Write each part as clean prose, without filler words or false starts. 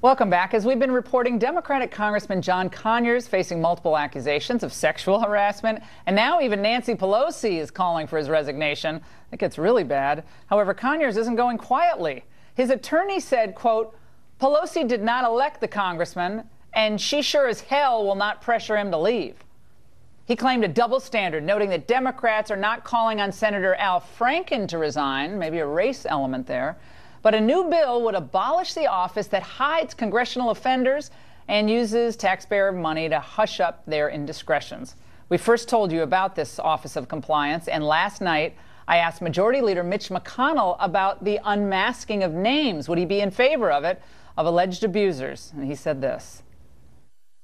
Welcome back. As we've been reporting, Democratic Congressman John Conyers facing multiple accusations of sexual harassment, and now even Nancy Pelosi is calling for his resignation. It gets really bad. However, Conyers isn't going quietly. His attorney said, quote, Pelosi did not elect the congressman, and she sure as hell will not pressure him to leave. He claimed a double standard, noting that Democrats are not calling on Senator Al Franken to resign, maybe a race element there, but a new bill would abolish the office that hides congressional offenders and uses taxpayer money to hush up their indiscretions. We first told you about this Office of Compliance, and last night I asked Majority Leader Mitch McConnell about the unmasking of names. Would he be in favor of it, of alleged abusers? And he said this.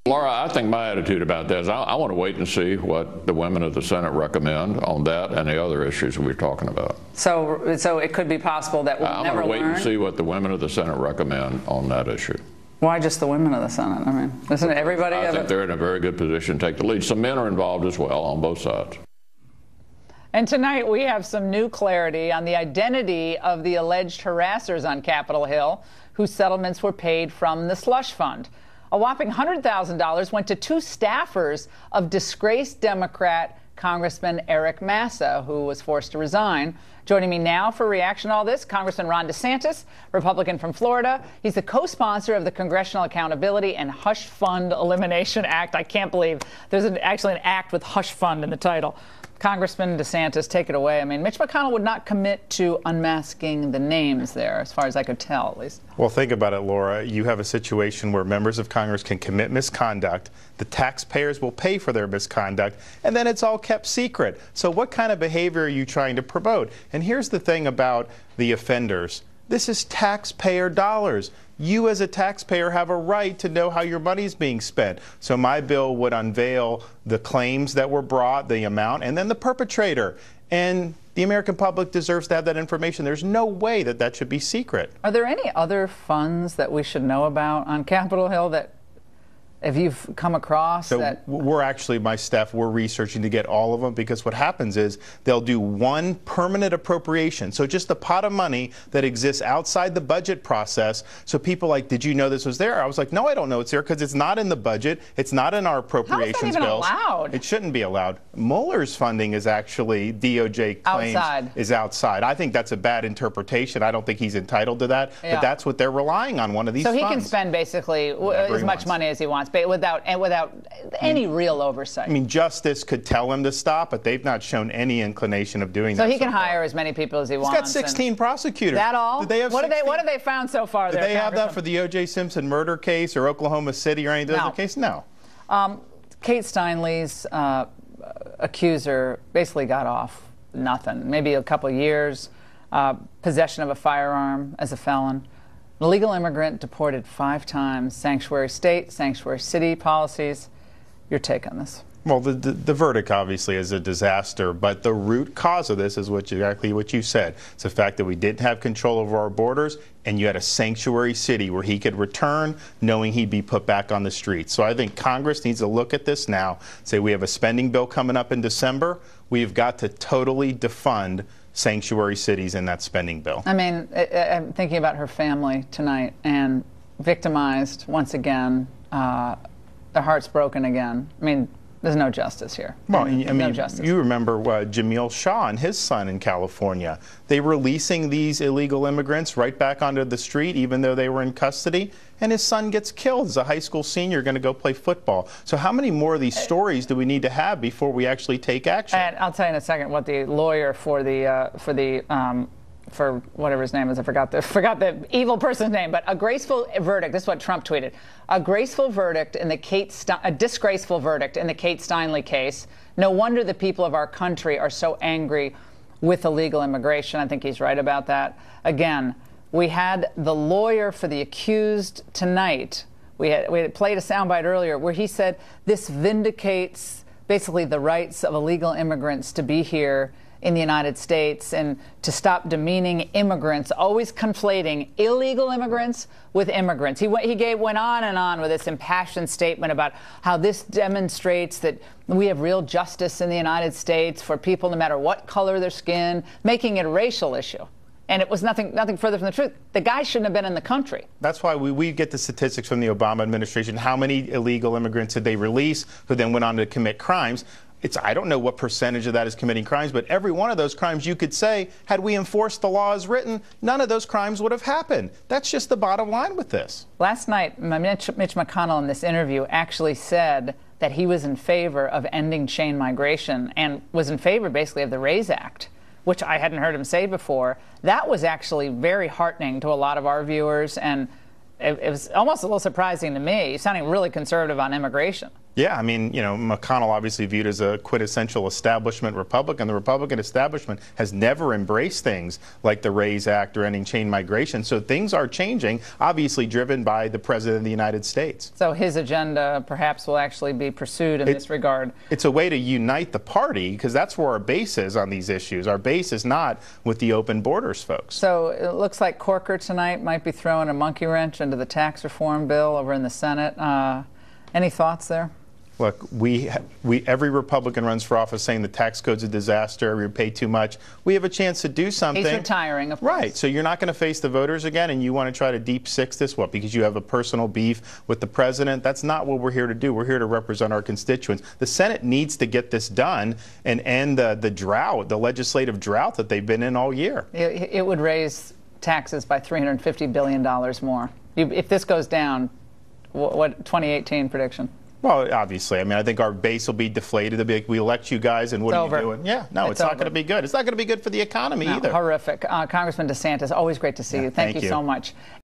Laura, I think my attitude about that is I want to wait and see what the women of the Senate recommend on that and the other issues we're talking about. So it could be possible that we'll never learn? I want to wait and see what the women of the Senate recommend on that issue. Why just the women of the Senate? I mean, isn't everybody? I think they're in a very good position to take the lead. Some men are involved as well on both sides. And tonight we have some new clarity on the identity of the alleged harassers on Capitol Hill whose settlements were paid from the slush fund. A whopping $100,000 went to two staffers of disgraced Democrat Congressman Eric Massa, who was forced to resign. Joining me now for reaction to all this, Congressman Ron DeSantis, Republican from Florida. He's the co-sponsor of the Congressional Accountability and Hush Fund Elimination Act. I can't believe there's actually an act with hush fund in the title. Congressman DeSantis, take it away. I mean, Mitch McConnell would not commit to unmasking the names there, as far as I could tell, at least. Well, think about it, Laura. You have a situation where members of Congress can commit misconduct. The taxpayers will pay for their misconduct, and then it's all kept secret. So what kind of behavior are you trying to promote? And here's the thing about the offenders. This is taxpayer dollars. You as a taxpayer have a right to know how your money is being spent. So my bill would unveil the claims that were brought, the amount, and then the perpetrator. And the American public deserves to have that information. There's no way that that should be secret. Are there any other funds that we should know about on Capitol Hill that, if you've come across? So we're actually, my staff, we're researching to get all of them, because what happens is they'll do one permanent appropriation. So just the pot of money that exists outside the budget process. So people like, did you know this was there? I was like, no, I don't know it's there, because it's not in the budget. It's not in our appropriations bills. How is that even allowed? It shouldn't be allowed. Mueller's funding is actually, DOJ claims, is outside. I think that's a bad interpretation. I don't think he's entitled to that. Yeah. But that's what they're relying on, one of these funds. So he can spend basically as much money as he wants, but without any real oversight. I mean, justice could tell him to stop, but they've not shown any inclination of doing that. So he can hire as many people as he wants. He's got 16 prosecutors. That all? Did they have what have they found so far? Did they have that for the O.J. Simpson murder case or Oklahoma City or any of those other cases? No. Kate Steinle's accuser basically got off nothing. Maybe a couple years, possession of a firearm as a felon. An illegal immigrant deported 5 times, sanctuary state, sanctuary city policies. Your take on this? Well, the verdict obviously is a disaster, but the root cause of this is exactly what you said. It's the fact that we didn't have control over our borders, and you had a sanctuary city where he could return knowing he'd be put back on the streets. So I think Congress needs to look at this now, say we have a spending bill coming up in December. We've got to totally defund sanctuary cities in that spending bill. I mean, I'm thinking about her family tonight, and victimized once again, their hearts broken again. I mean, there's no justice here. Well, I mean, no justice. You remember Jamil Shaw and his son in California. They were releasing these illegal immigrants right back onto the street, even though they were in custody, and his son gets killed as a high school senior going to go play football. So how many more of these stories do we need to have before we actually take action? And I'll tell you in a second what the lawyer for whatever his name is, I forgot the evil person's name, but a graceful verdict. This is what Trump tweeted. A graceful verdict in the a disgraceful verdict in the Kate Steinle case. No wonder the people of our country are so angry with illegal immigration. I think he's right about that. Again, we had the lawyer for the accused tonight. We had played a soundbite earlier where he said this vindicates basically the rights of illegal immigrants to be here in the United States and to stop demeaning immigrants, always conflating illegal immigrants with immigrants. He went on and on with this impassioned statement about how this demonstrates that we have real justice in the United States for people no matter what color their skin, making it a racial issue. And it was nothing further from the truth. The guy shouldn't have been in the country. That's why we get the statistics from the Obama administration. How many illegal immigrants did they release who then went on to commit crimes? I don't know what percentage of that is committing crimes, but every one of those crimes you could say, had we enforced the law as written, none of those crimes would have happened. That's just the bottom line with this. Last night, Mitch McConnell in this interview actually said that he was in favor of ending chain migration and was in favor basically of the RAISE Act, which I hadn't heard him say before. That was actually very heartening to a lot of our viewers, and it was almost a little surprising to me. He's sounding really conservative on immigration. Yeah, I mean, McConnell obviously viewed as a quintessential establishment Republican. The Republican establishment has never embraced things like the RAISE Act or ending chain migration. So things are changing, obviously driven by the President of the United States. So his agenda perhaps will actually be pursued in this regard. It's a way to unite the party, because that's where our base is on these issues. Our base is not with the open borders folks. So it looks like Corker tonight might be throwing a monkey wrench into the tax reform bill over in the Senate. Any thoughts there? Look, every Republican runs for office saying the tax code's a disaster, we pay too much. We have a chance to do something. He's retiring, of course. Right. So you're not going to face the voters again, and you want to try to deep six this? What? Because you have a personal beef with the president? That's not what we're here to do. We're here to represent our constituents. The Senate needs to get this done and end the drought, the legislative drought that they've been in all year. It would raise taxes by $350 billion more. If this goes down, what 2018 prediction? Well, obviously. I mean, I think our base will be deflated. They'll be like, we elect you guys, and what are you doing? Yeah, no, it's not going to be good. It's not going to be good for the economy either. Horrific. Congressman DeSantis, always great to see you. Thank you so much.